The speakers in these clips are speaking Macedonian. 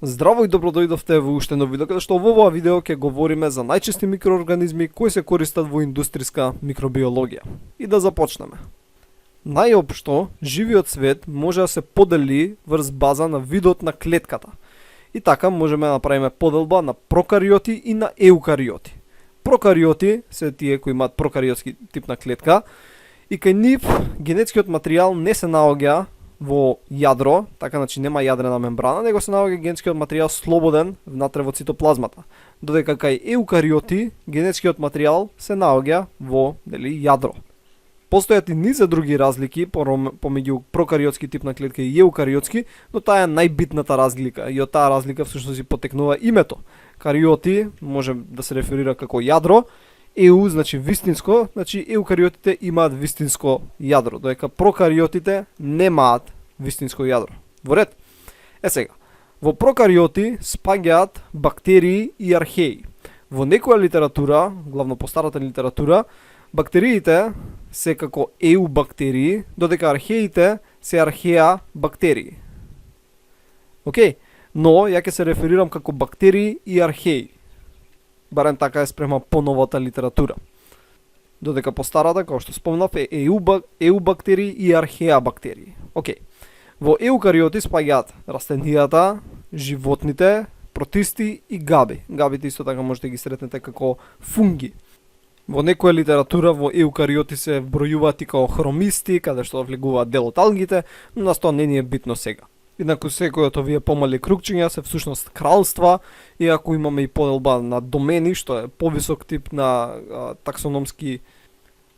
Здраво и добро дојдовте во уште едно видео, каде што во оваа видео ќе говориме за најчести микроорганизми кои се користат во индустријска микробиологија. И да започнеме. Најопшто, живиот свет може да се подели врз база на видот на клетката. И така можеме да направиме поделба на прокариоти и на еукариоти. Прокариоти се тие кои имаат прокариотски тип на клетка и кај нив генетскиот материјал не се наоѓа во јадро, така значи нема јадрена мембрана, него се наоѓа генетскиот материјал слободен внатре во цитоплазмата. Додека кај еукариоти генетскиот материјал се наоѓа во јадро. Постојат и низа други разлики помеѓу прокариотски тип на клетка и еукариотски, но таа е најбитната разлика и од таа разлика всушност и потекнува името. Кариоти може да се реферира како јадро, еу значи вистинско, значи еукариотите имаат вистинско јадро, додека прокариотите немаат вистинско јадро. Во ред? Сега, во прокариоти спаѓаат бактерии и археи. Во некоја литература, главно по старата литература, бактериите се како еубактерии, додека археите се археа бактерии. Океј, но ја ќе се реферирам како бактерии и археи. Барем така е спрема поновата литература. Додека по старата, како што спомнав, е еубактерии и археа бактерии. Океј. Во еукариоти спаѓаат растенијата, животните, протисти и габи. Габите исто така можете да ги сретнете како фунги. Во некоја литература во еукариоти се вбројуваат и како хромисти, каде што влегуваат дел од алгите, но нас тоа не ни е битно сега. Инаку секој од овие помали кругчиња се всушност кралства, иако имаме и поделба на домени, што е повисок тип на таксономски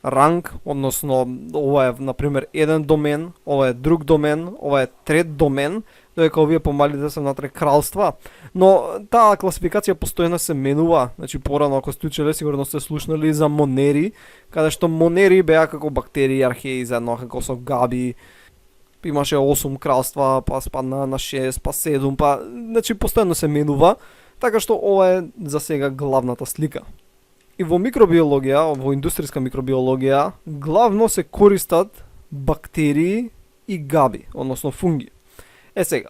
ранг, односно ова е например еден домен, ова е друг домен, ова е трет домен, додека овие помалите се внатре кралства. Но таа класификација постојано се менува, значи порано ако сте учеле сигурно сте слушнали за монери, каде што монери беа како бактерии, археи заедно како со габи. Имаше 8 кралства, па спадна на 6, па 7, па значи постојано се менува, така што ова е за сега главната слика. И во микробиологија, во индустријска микробиологија, главно се користат бактерии и габи, односно фунги. Сега,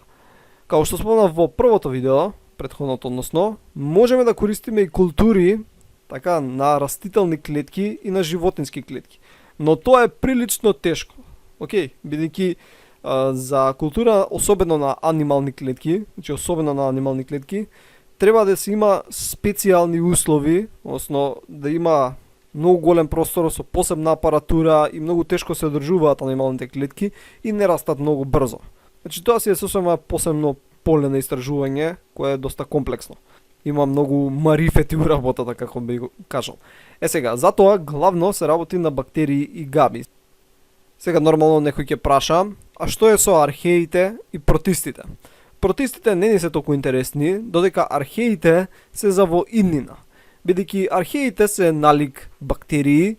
како што спомнав во првото видео, претходното односно, можеме да користиме и култури така на растителни клетки и на животински клетки. Но тоа е прилично тешко. Океј, бидејќи за култура, особено на анимални клетки, значи особено на анимални клетки, треба да се има специјални услови, односно да има многу голем простор со посебна апаратура и многу тешко се одржуваат анималните клетки и не растат многу брзо. Значи тоа си е сосема посебно поле на истражување, кое е доста комплексно. Има многу марифети у работата, како би го кажал. Сега, затоа главно се работи на бактерии и габи. Сега нормално некој ќе праша, а што е со археите и протистите? Протистите не ни се толку интересни, додека археите се за во иднина. Бидејќи археите се налик бактерии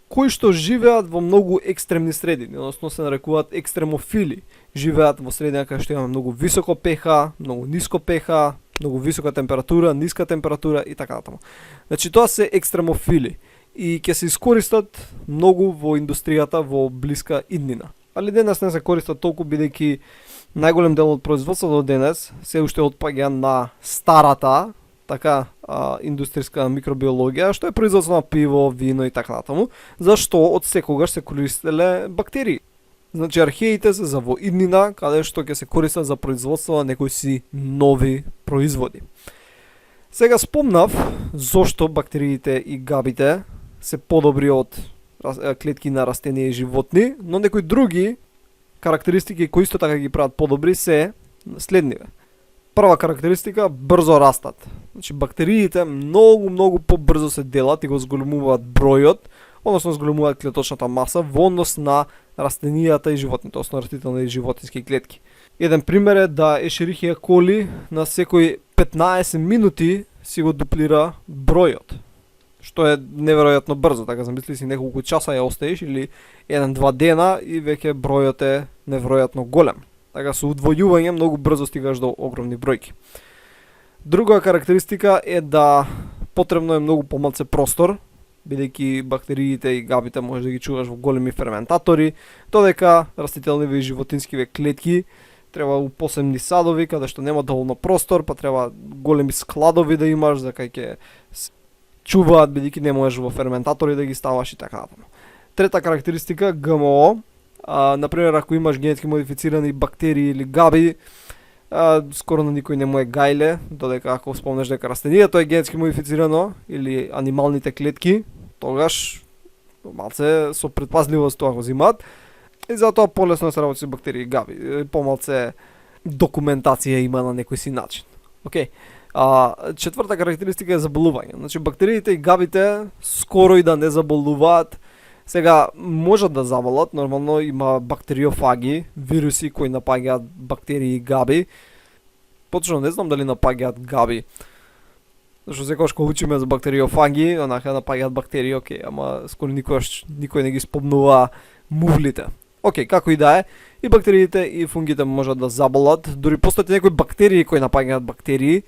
кои што живеат во многу екстремни средини, односно се нарекуваат екстремофили. Живеат во средина каде што има многу високо pH, многу ниско pH, многу висока температура, ниска температура и така натаму. Значи тоа се екстремофили и ќе се искористат многу во индустријата во блиска иднина. Али денес не се користат толку бидејќи најголем дел од производството денес се уште отпаѓа на старата така индустријска микробиологија, што е производство на пиво, вино и така натаму, зашто од секогаш се користеле бактерии. Значи археите се за во иднина, каде што ќе се користат за производство на некои си нови производи. Сега спомнав зошто бактериите и габите се подобри од клетки на растенија и животни, но некои други карактеристики кои исто така ги прават подобри се следниве. Прва карактеристика, брзо растат. Значи бактериите многу побрзо се делат и го зголемуваат бројот, односно зголемуваат клеточната маса во однос на растенијата и животните, односно растителни и животински клетки. Еден пример е да Escherichia coli на секои 15 минути си го дуплира бројот, што е неверојатно брзо, така замисли си неколку часа ја оставиш или 1-2 дена и веќе бројот е неверојатно голем. Така со удвојување многу брзо стигаш до огромни бројки. Друга карактеристика е да потребно е многу помалце простор, бидејќи бактериите и габите може да ги чуваш во големи ферментатори, додека растителниве и животинскиве клетки треба у посебни садови каде што нема доволно простор, па треба големи складови да имаш за кај ќе чуваат бидејќи не можеш во ферментатори да ги ставаш и така натаму. Трета карактеристика ГМО, например ако имаш генетски модифицирани бактерии или габи, скоро на никој не му е гајле, додека ако спомнеш дека растенијето е генетски модифицирано или анималните клетки, тогаш малце со предпазливост тоа го зимаат и затоа полесно се работи со бактерии и габи, помалце документација има на некој си начин. Океј. Четврта карактеристика е заболување. Значи бактериите и габите скоро и да не заболуваат. Сега можат да заболат, нормално има бактериофаги, вируси кои напаѓаат бактерии и габи. Поточно не знам дали напаѓаат габи. Зашто секогаш кога учиме за бактериофаги, онака напаѓаат бактерии, окей, ама скоро никој не ги спомнува мувлите. Океј, како и да е, и бактериите и фунгите можат да заболат, дури постојат некои бактерии кои напаѓаат бактерии,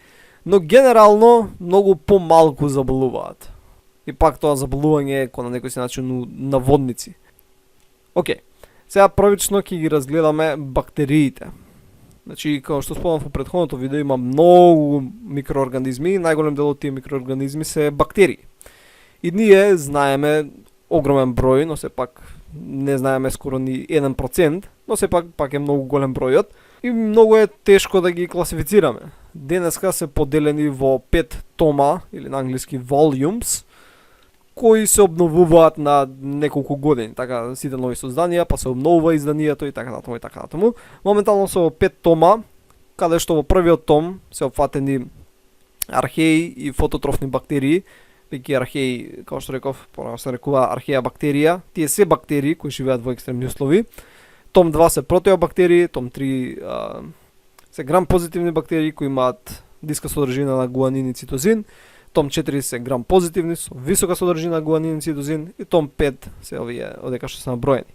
но генерално многу помалку заболуваат. И пак тоа заболување е на некој си начин наводници. Океј, сега првично ќе ги разгледаме бактериите. Значи, како што спомнав во претходното видео, има многу микроорганизми и најголем дел од тие микроорганизми се бактерии. И ние знаеме огромен број, но сепак не знаеме скоро ни 1%, но сепак е многу голем бројот и многу е тешко да ги класифицираме. Денеска се поделени во 5 тома, или на англиски volumes, кои се обновуваат на неколку години, така сите нови созданија, па се обновува изданието и така натаму и така натаму. Моментално се во 5 тома, каде што во првиот том се опфатени археи и фототрофни бактерии, веќе археи, како што реков, понатаму се рекува археја бактерија, тие се бактерии кои живеат во екстремни услови. Том 2 се протеобактерии, том 3 се грам позитивни бактерии кои имаат ниска содржина на гуанин и цитозин. Том 4 се грам позитивни со висока содржина гуанин и цитозин и том 5 се овие одека што се наброени.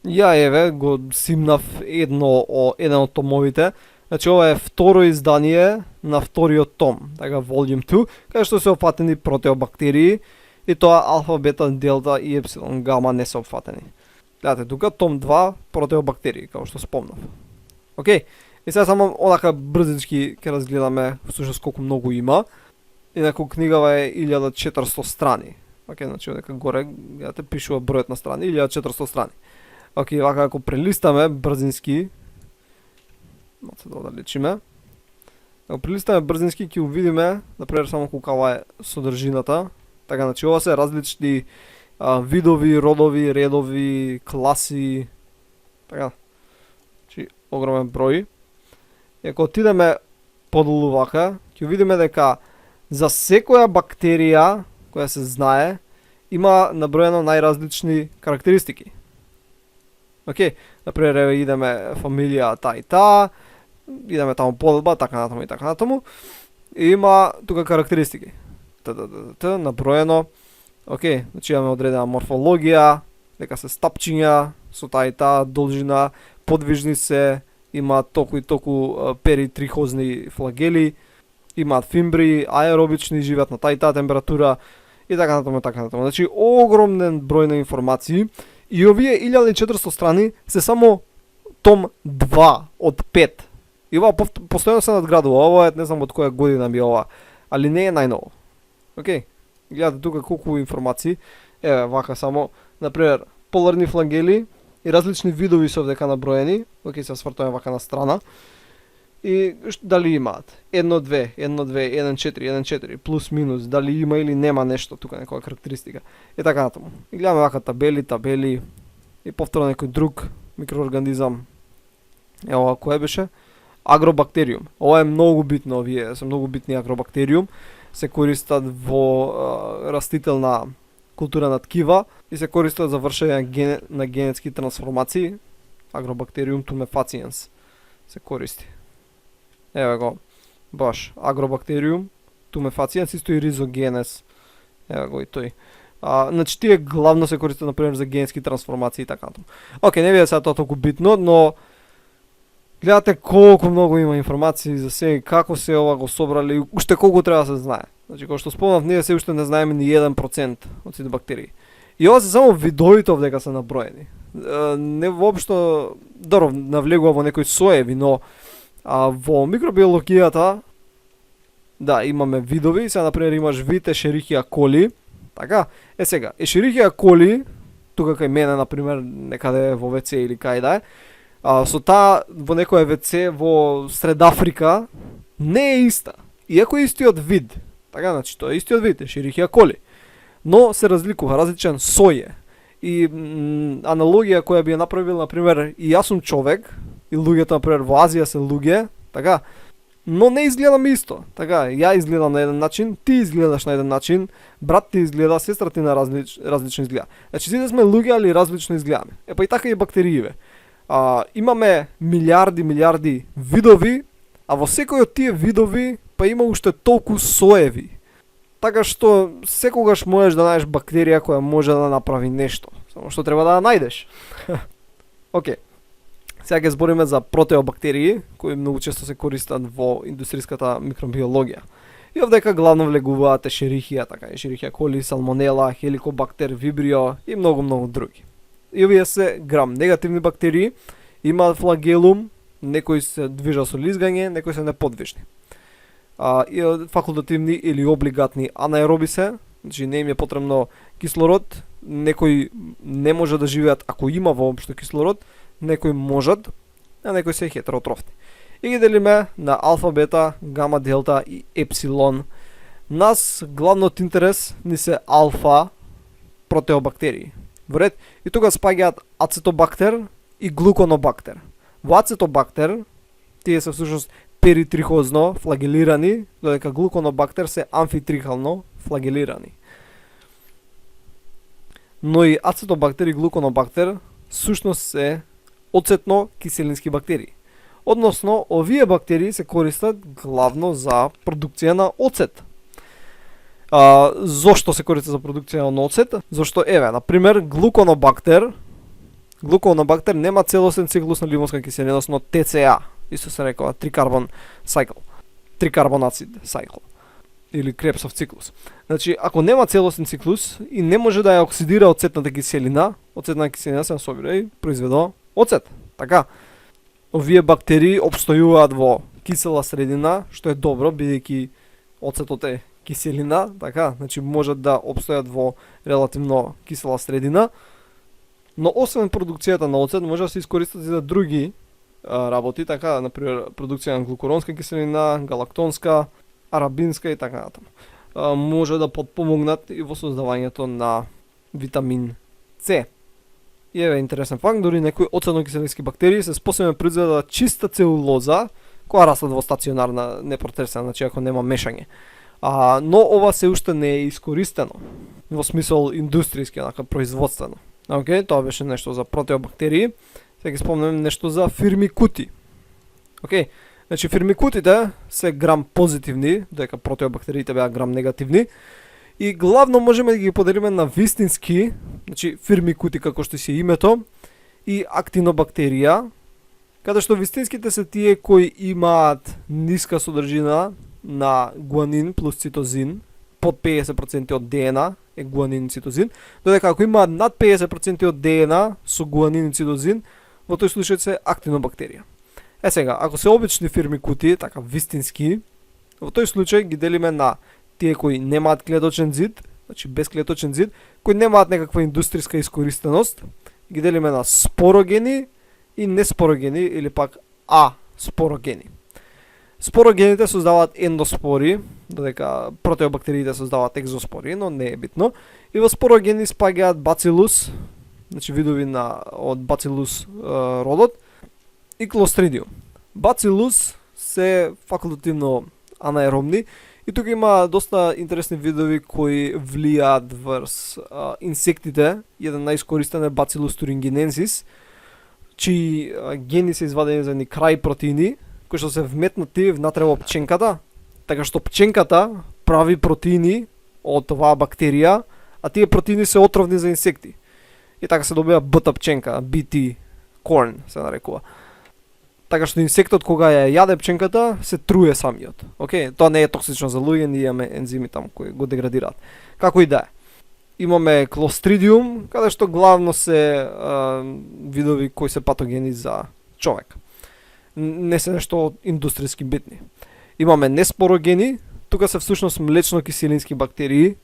Ја еве го симнав еден од томовите. Значи ова е второ издание на вториот том, така volume 2, каде што се опфатени протеобактерии и тоа алфа, бета, делта и епсилон, гама не се опфатени. Гледате тука том 2 протеобактерии, како што спомнав. Океј. И сега само онака брзички ќе разгледаме всушност колку многу има. Инаку книгава е 1400 страни. Океј, значи одека горе, гледате, пишува бројот на страни, 1400 страни. Океј, вака ако прелистаме брзински, малце да одалечиме. Ако прелистаме брзински, ќе увидиме, например, само колкава е содржината. Така, значи ова се различни видови, родови, редови, класи, така. Значи, огромен број. И ако отидеме подолу вака, ќе видиме дека за секоја бактерија која се знае, има наброено најразлични карактеристики. Океј, например, еве идеме фамилија та и та, идеме таму подолба, така натаму и така натаму. И има тука карактеристики. Наброено. Океј, значи имаме одредена морфологија, дека се стапчиња со та и та должина, подвижни се, имаат толку и толку перитрихозни флагели, имаат фимбри, аеробични, живеат на та и та температура и така натаму, така натаму. Значи огромен број на информации и овие 1400 страни се само том 2 од 5. И ова постојано се надградува. Ова е, не знам од која година би ова, али не е најново. Океј. Гледате тука колку информации. Еве вака само, например, поларни флагели и различни видови се овдека наброени. Океј, се свртуваме вака на страна. И дали имаат 1-2, 1-2, 1-4, 1-4, плюс минус, дали има или нема нешто тука, некоја карактеристика. И така натаму. И гледаме вака табели и повторно некој друг микроорганизам. Ево ова кој беше? Агробактериум. Ова е многу битно, овие се многу битни агробактериум. Се користат во растителна култура на ткива и се користат за вршење на генетски трансформации. Агробактериум tumefaciens се користи. Еве го, баш, агробактериум tumefaciens исто и ризогенез. Еве го и тој. Значи тие главно се користат например за генетски трансформации и така натаму. Океј, не биде сега тоа толку битно, но гледате колку многу има информации за се, како се ова го собрали, уште колку треба да се знае. Значи, како што спомнав, ние се уште не знаеме ни 1% од сите бактерии. И ова се само видовите овдека се наброени. не воопшто добро навлегува во некои соеви, но во микробиологијата да, имаме видови, сега например имаш вид Escherichia coli, така? Сега, Escherichia coli, тука кај мене например, некаде во ВЦ или кај да е, со таа во некој ВЦ во Сред Африка не е иста. Иако е истиот вид, така, значи тоа е истиот вид Escherichia coli, но се разликува, различен сој е. И аналогија која би ја направил, например, и јас сум човек, и луѓето, например, во Азија се луѓе, така, но не изгледаме исто. Така, ја изгледам на еден начин, ти изгледаш на еден начин, брат ти изгледа, сестра ти на различно изгледа. Значи, сите сме луѓе, али различно изгледаме. Па и така и бактерииве. Имаме милиарди видови, а во секој од тие видови, па има уште толку соеви. Така што секогаш можеш да најдеш бактерија која може да направи нешто. Само што треба да ја најдеш. Океј. Сега ќе збориме за протеобактерии, кои многу често се користат во индустријската микробиологија. И овдека главно влегуваат Escherichia, така, Escherichia coli, Salmonella, Helicobacter, Vibrio и многу други. И овие се грам негативни бактерии, имаат флагелум, некои се движат со лизгање, некои се неподвижни. И факултативни или облигатни анаероби се, значи не им е потребно кислород, некои не може да живеат ако има воопшто кислород, некои можат, а некои се хетеротрофни. И ги делиме на алфа, бета, гама, делта и епсилон. Нас главниот интерес ни се алфа протеобактерии. Во ред, и тука спаѓаат ацетобактер и глуконобактер. Во ацетобактер, тие се всушност перитрихозно флагелирани, додека глуконобактер се амфитрихално флагелирани. Но и ацетобактер и глуконобактер всушност се оцетно киселински бактерии. Односно, овие бактерии се користат главно за продукција на оцет. Зошто се користат за продукција на оцет? Зошто, еве, например, глуконобактер нема целосен циклус на ливонска киселина, но ТЦА, исто се рекува трикарбон cycle, трикарбонацид cycle, или Крепсов циклус. Значи, ако нема целосен циклус и не може да ја оксидира оцетната киселина се насобира и произведува оцет. Така, овие бактерии обстојуваат во кисела средина, што е добро, бидејќи оцетот е киселина, така, значи можат да обстојат во релативно кисела средина, но освен продукцијата на оцет може да се искористат и за други работи, така, например, продукција на глукуронска киселина, галактонска, арабинска и така натаму. Може да подпомогнат и во создавањето на витамин С. И еве интересен факт, дори некои оцетно-киселински бактерии се способни да произведат чиста целулоза, која растат во стационарна непротесена, значи ако нема мешање. Но ова се уште не е искористено во смисол индустријски, онака производствено. Океј, тоа беше нешто за протеобактерии. Сега ги спомнем нешто за фирмикути. Океј, значи фирмикутите се грам позитивни, додека протеобактериите беа грам негативни. И главно можеме да ги поделиме на вистински, значи фирмикути како што си името, и актинобактерија, каде што вистинските се тие кои имаат ниска содржина на гуанин плюс цитозин, под 50% од ДНА е гуанин и цитозин, додека ако имаат над 50% од ДНА со гуанин и цитозин, во тој случај се актинобактерија. Сега, ако се обични фирмикути, така вистински, во тој случај ги делиме на тие кои немаат клеточен зид, значи без клеточен зид, кои немаат некаква индустријска искористеност, ги делиме на спорогени и неспорогени или пак аспорогени. Спорогените создаваат ендоспори, додека протеобактериите создаваат екзоспори, но не е битно. И во спорогени спаѓаат бацилус, значи видови од бацилус родот, и клостридиум. Бацилус се факултативно анаеробни и тука има доста интересни видови кои влијаат врз инсектите. Еден најискористен е Bacillus thuringiensis, чии гени се извадени за едни крај протеини, кои што се вметнати внатре во пченката, така што пченката прави протеини од оваа бактерија, а тие протеини се отровни за инсекти. И така се добива бета пченка, BT corn се нарекува. Така што инсектот кога ја јаде пченката се труе самиот. Океј, тоа не е токсично за луѓе, ние имаме ензими таму кои го деградираат. Како и да е. Имаме Clostridium, каде што главно се видови кои се патогени за човек. Не се нешто индустријски битни. Имаме неспорогени, тука се всушност млечно-киселински бактерии,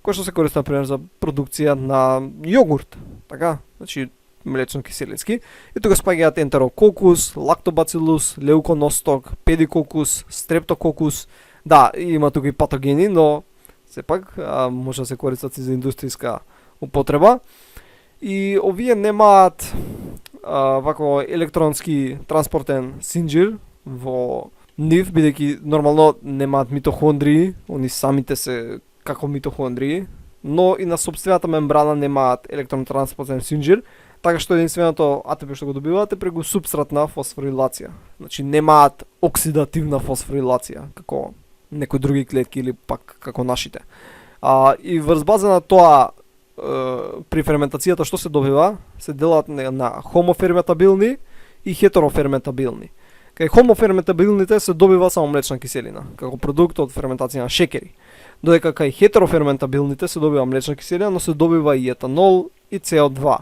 кои што се користат например за продукција на јогурт, така? Значи млечно-киселински. И тука спаѓаат Enterococcus, Lactobacillus, Leuconostoc, Pedicocus, Streptococcus. Да, има тука и патогени, но сепак може да се користат и за индустријска употреба. И овие немаат вако електронски транспортен синџир во нив, бидејќи нормално немаат митохондрии, они самите се како митохондрии, но и на сопствената мембрана немаат електрон-транспортен синџир, така што единственото АТП што го добиваат е преку супстратна фосфорилација. Значи немаат оксидативна фосфорилација, како некои други клетки или пак како нашите. И врз база на тоа, при ферментацијата што се добива, се делат на хомоферментабилни и хетероферментабилни. Кај хомоферментабилните се добива само млечна киселина, како продукт од ферментација на шекери. Додека кај хетероферментабилните се добива млечна киселина, но се добива и етанол и CO2.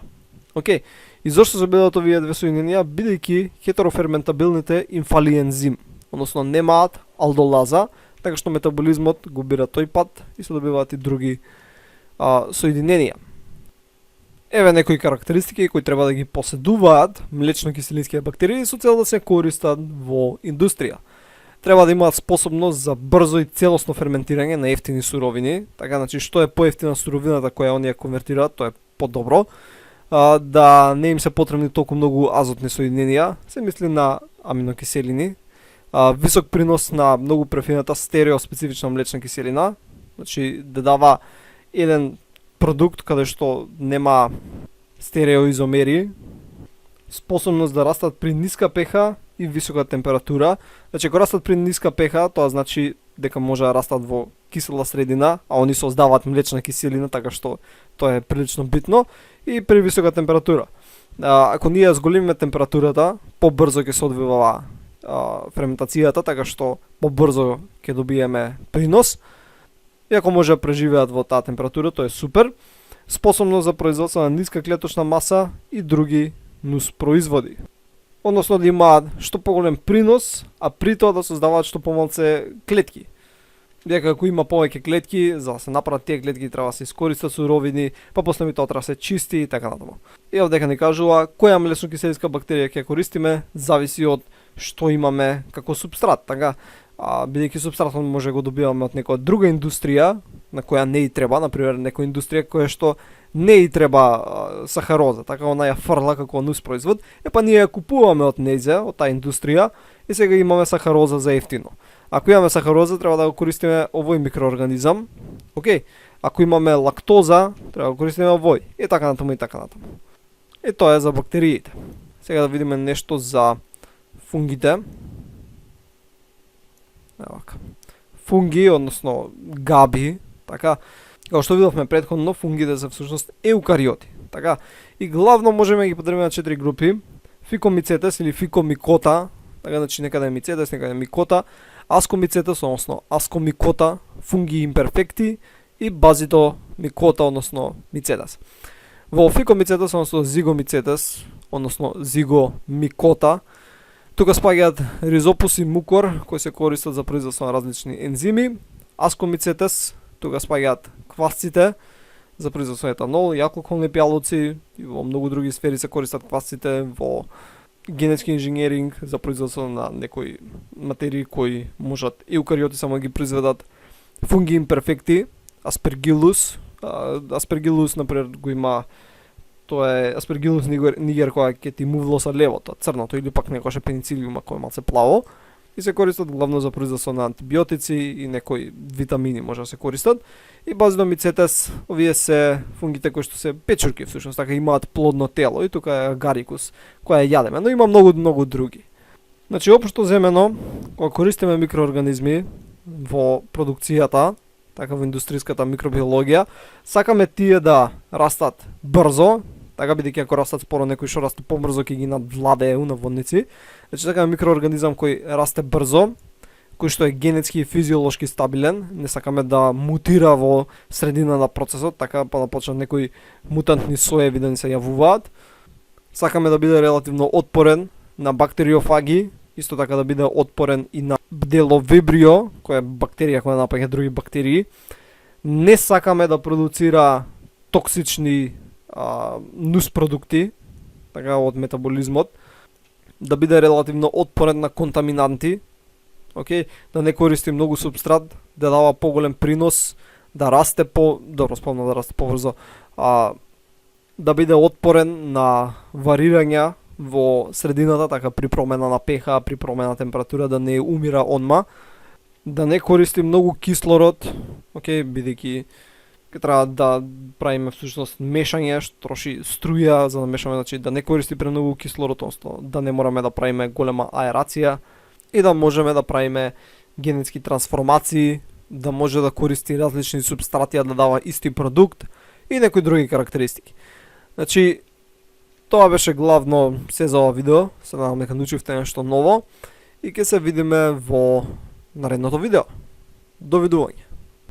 Океј, и зошто се бидат овие две соединенија? Бидејќи хетероферментабилните им фали ензим, односно немаат алдолаза, така што метаболизмот го бира тој пат и се добиваат и други соединенија. Еве некои карактеристики кои треба да ги поседуваат млечно-киселинските бактерии со цел да се користат во индустрија. Треба да имаат способност за брзо и целосно ферментирање на ефтини суровини, така значи што е поевтина суровината која оние конвертираат, тоа е подобро. Да не им се потребни толку многу азотни соединенија, се мисли на аминокиселини, висок принос на многу префината стереоспецифична млечна киселина, значи да дава еден продукт каде што нема стереоизомери, способност да растат при ниска pH и висока температура. Значи ако растат при ниска pH, тоа значи дека може да растат во кисела средина, а они создаваат млечна киселина, така што тоа е прилично битно, и при висока температура. Ако ние зголемиме температурата, побрзо ќе се одвива ферментацијата, така што побрзо ќе добиеме принос. И ако може да преживеат во таа температура, тоа е супер. Способно за производство на ниска клеточна маса и други нус производи. Односно да имаат што поголем принос, а при тоа да создаваат што помалце клетки. Дека ако има повеќе клетки, за да се направат тие клетки треба да се искористат суровини, па после тоа треба да се чисти и така натаму. И овдека ни кажува која млечно-киселинска бактерија ќе користиме, зависи од што имаме како супстрат, така. Бидејќи супстратот може го добиваме од некоја друга индустрија на која не и треба, например некоја индустрија која што не и треба сахароза, така она ја фрла како нус производ, па ние ја купуваме од нејзе, од таа индустрија, и сега имаме сахароза за ефтино. Ако имаме сахароза, треба да го користиме овој микроорганизам. Океј, ако имаме лактоза, треба да го користиме овој. И така натаму и така натаму. И тоа е за бактериите. Сега да видиме нешто за фунгите. Фунги, односно габи, така, како што видовме претходно, фунгите се всушност еукариоти, така, и главно можеме да ги поделиме на 4 групи: фикомицетес или фикомикота, така, значи некаде е мицетес, некаде е микота, аскомицетес, односно аскомикота, фунги имперфекти и базитомикота, односно мицетес. Во фикомицетес, односно зигомицетес, односно зигомикота, тука спаѓаат ризопус и мукор, кои се користат за производство на различни ензими. Аскомицетес, тука спаѓаат квасците за производство на етанол, јалкохолни пјалоци, и во многу други сфери се користат квасците, во генетски инженеринг за производство на некои материи кои можат еукариоти само да ги произведат. Фунги имперфекти, аспергилус, аспергилус например го има. Тоа е Aspergillus niger која ќе ти му влоса левото, црното, или пак некојаш пеницилиума кој е малце плаво, и се користат главно за производство на антибиотици и некои витамини може да се користат. И базидомицетес, овие се фунгите кои што се печурки, всушност така имаат плодно тело, и тука е агарикус која ја јадеме, но има многу други. Значи општо земено, кога користиме микроорганизми во продукцијата, така во индустријската микробиологија, сакаме тие да растат брзо, така бидејќи ако растат споро, некои што расте побрзо ќе ги надвладее на водници. Значи сакаме микроорганизам кој расте брзо, кој што е генетски и физиолошки стабилен, не сакаме да мутира во средина на процесот, така па да почнат некои мутантни соеви да ни се јавуваат. Сакаме да биде релативно отпорен на бактериофаги, исто така да биде отпорен и на бделовибрио, која е бактерија која напаѓа други бактерии. Не сакаме да продуцира токсични нуспродукти, така од метаболизмот, да биде релативно отпорен на контаминанти, да не користи многу субстрат, да дава поголем принос, да расте да расте побрзо, да биде отпорен на варирања во средината, така при промена на pH, при промена на температура, да не умира онма, да не користи многу кислород, бидејќи ќе треба да правиме всушност мешање што троши струја за да мешаме, значи да не користи премногу кислород, односно да не мораме да правиме голема аерација и да можеме да правиме генетски трансформации, да може да користи различни супстрати да дава исти продукт и некои други карактеристики. Значи тоа беше главно се за ова видео, се надам дека научивте нешто ново и ќе се видиме во наредното видео. Довидување.